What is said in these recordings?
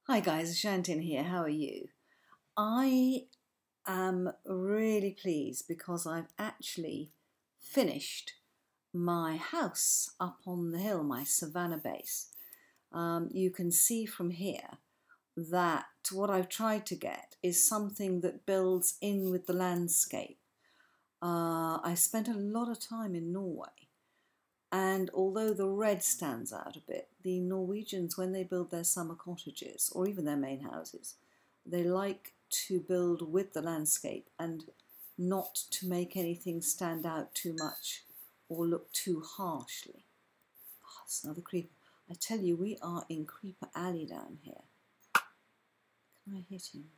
Hi guys, Ashantin here. How are you? I am really pleased because I've actually finished my house up on the hill, my Savannah base. You can see from here that what I've tried to get is something that builds in with the landscape. I spent a lot of time in Norway. And although the red stands out a bit, the Norwegians, when they build their summer cottages, or even their main houses, they like to build with the landscape and not to make anything stand out too much or look too harshly. Oh, it's another creeper. I tell you, we are in Creeper Alley down here. Can I hit him?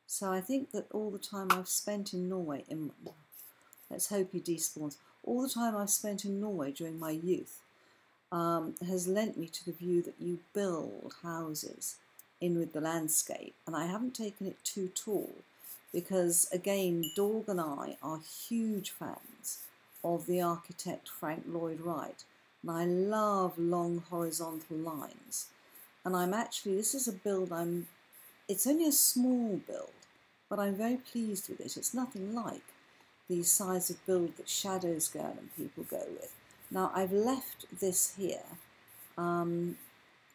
So I think that all the time I've spent in Norway, let's hope he despawns. All the time I've spent in Norway during my youth has lent me to the view that you build houses in with the landscape, and I haven't taken it too tall because, again, Dorg and I are huge fans of the architect Frank Lloyd Wright, and I love long horizontal lines. And this is a build it's only a small build, but I'm very pleased with it. It's nothing like the size of build that Shadowsgirl and people go with. Now I've left this here, and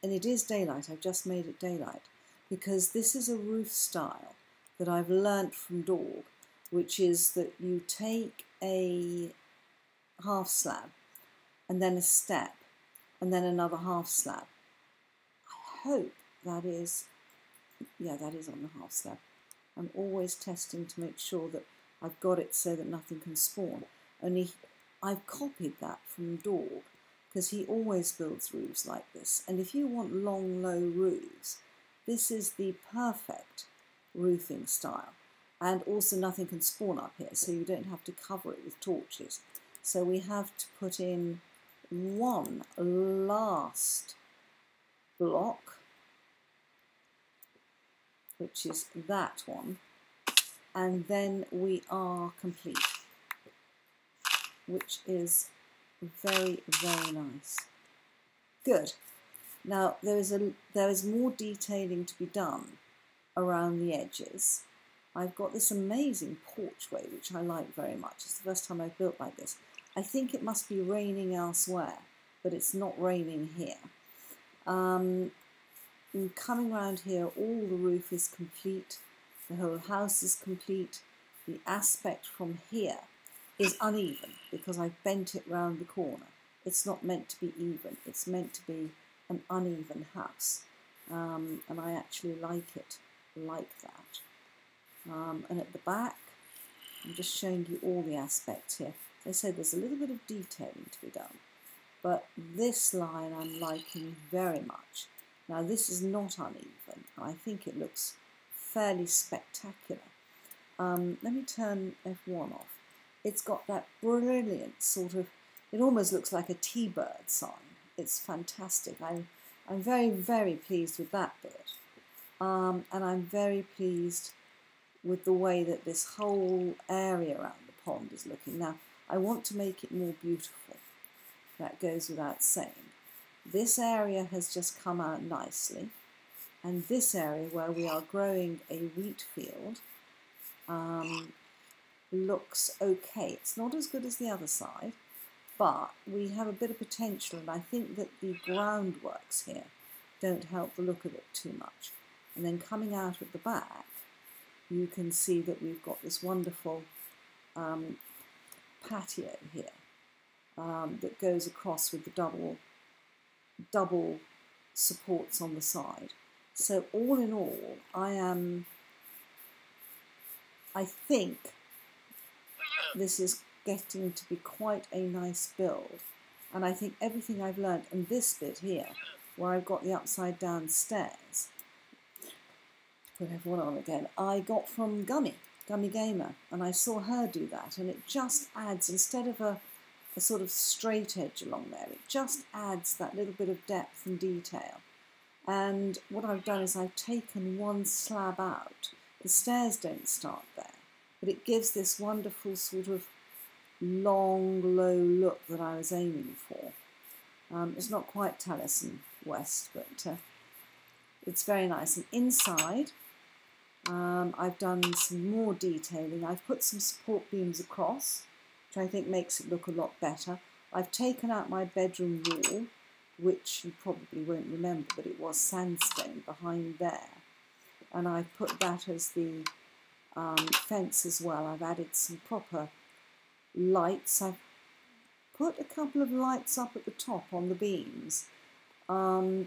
it is daylight. I've just made it daylight because this is a roof style that I've learnt from Dorg, which is that you take a half slab and then a step and then another half slab. I hope that is, yeah, that is on the half slab. I'm always testing to make sure that I've got it so that nothing can spawn. Only I've copied that from Dorg because he always builds roofs like this. And if you want long, low roofs, this is the perfect roofing style. And also nothing can spawn up here, so you don't have to cover it with torches. So we have to put in one last block, which is that one. And then we are complete, which is very, very nice. Good. Now there is more detailing to be done around the edges. I've got this amazing porchway which I like very much. It's the first time I've built like this. I think it must be raining elsewhere, but it's not raining here. Coming around here, all the roof is complete. The whole house is complete. The aspect from here is uneven because I've bent it round the corner. It's not meant to be even. It's meant to be an uneven house. And I actually like it like that. And at the back, I'm just showing you all the aspects here. They say there's a little bit of detailing to be done. But this line I'm liking very much. Now this is not uneven. I think it looks fairly spectacular. Let me turn F1 off. It's got that brilliant sort of, it almost looks like a T-bird sign. It's fantastic. I'm very, very pleased with that bit. And I'm very pleased with the way that this whole area around the pond is looking. Now, I want to make it more beautiful. That goes without saying. This area has just come out nicely. And this area where we are growing a wheat field looks okay. It's not as good as the other side, but we have a bit of potential, and I think that the groundworks here don't help the look of it too much. And then coming out at the back, you can see that we've got this wonderful patio here that goes across with the double supports on the side. So all in all, I think this is getting to be quite a nice build. And I think everything I've learned, and this bit here, where I've got the upside down stairs, put everyone on again, I got from Gummy Gamer, and I saw her do that, and it just adds, instead of a sort of straight edge along there, it just adds that little bit of depth and detail. And what I've done is I've taken one slab out. The stairs don't start there, but it gives this wonderful sort of long, low look that I was aiming for. It's not quite Taliesin West, but It's very nice. And inside, I've done some more detailing. I've put some support beams across, which I think makes it look a lot better. I've taken out my bedroom wall, which you probably won't remember, but it was sandstone behind there. And I've put that as the fence as well. I've added some proper lights. I've put a couple of lights up at the top on the beams.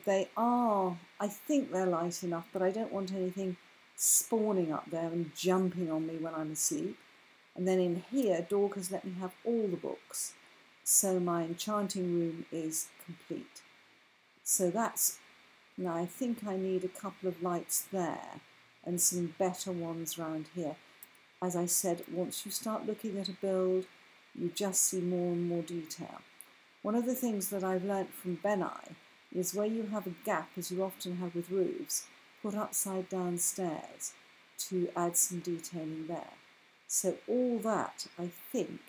They are, I think they're light enough, but I don't want anything spawning up there and jumping on me when I'm asleep. And then in here, Dorg has let me have all the books. So my enchanting room is complete. So that's, now I think I need a couple of lights there and some better ones around here. As I said, once you start looking at a build, you just see more and more detail. One of the things that I've learnt from Beni is where you have a gap, as you often have with roofs, put upside down stairs to add some detailing there. So all that, I think,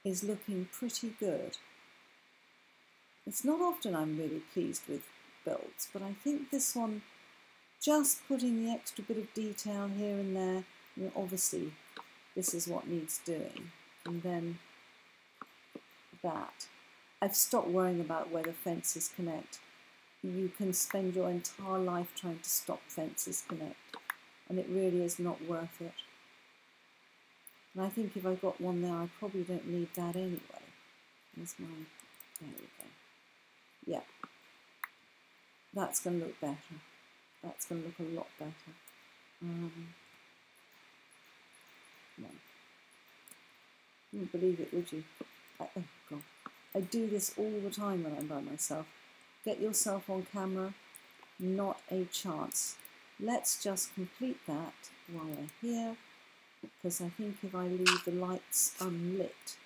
is looking pretty good. It's not often I'm really pleased with builds, but I think this one, just putting the extra bit of detail here and there, you know, obviously this is what needs doing. And then that. I've stopped worrying about where the fences connect. You can spend your entire life trying to stop fences connect, and it really is not worth it. And I think if I got one there, I probably don't need that anyway. There's my, there we go. Yeah, that's going to look better. That's going to look a lot better. No. You wouldn't believe it, would you? Oh God. I do this all the time when I'm by myself. Get yourself on camera, not a chance. Let's just complete that while we're here, because I think if I leave the lights unlit,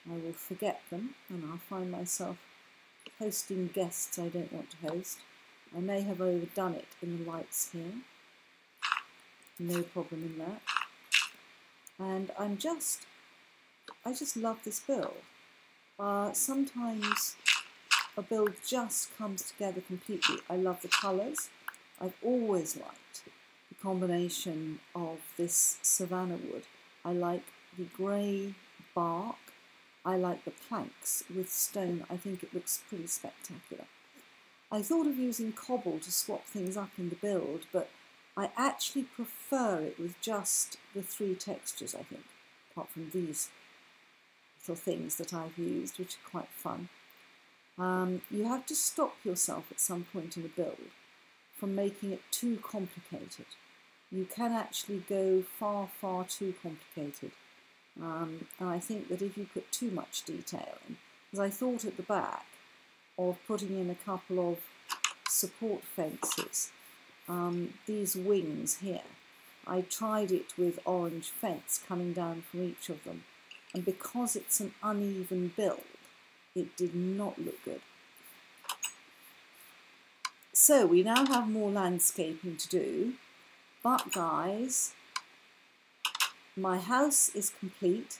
I will forget them and I'll find myself hosting guests I don't want to host. I may have overdone it in the lights here. No problem in that. And I just love this build. Sometimes a build just comes together completely. I love the colours. I've always liked the combination of this Savannah wood. I like the grey bark. I like the planks with stone. I think it looks pretty spectacular. I thought of using cobble to swap things up in the build, but I actually prefer it with just the 3 textures, I think, apart from these little things that I've used, which are quite fun. You have to stop yourself at some point in the build from making it too complicated. You can actually go far, far too complicated. And I think that if you put too much detail in, because I thought at the back of putting in a couple of support fences, these wings here, I tried it with orange fence coming down from each of them, and because it's an uneven build, it did not look good. So we now have more landscaping to do, but guys, my house is complete,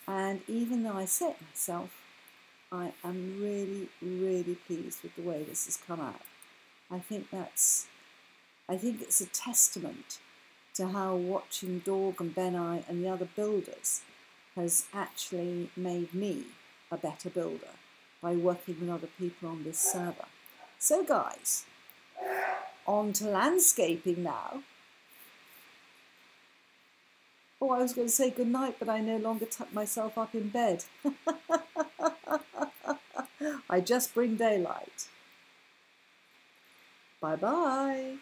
and even though I say it myself, I am really, really pleased with the way this has come out. I think it's a testament to how watching Dorg and Beni and the other builders has actually made me a better builder by working with other people on this server. So guys, on to landscaping now. Oh, I was going to say good night, but I no longer tuck myself up in bed. I just bring daylight. Bye-bye.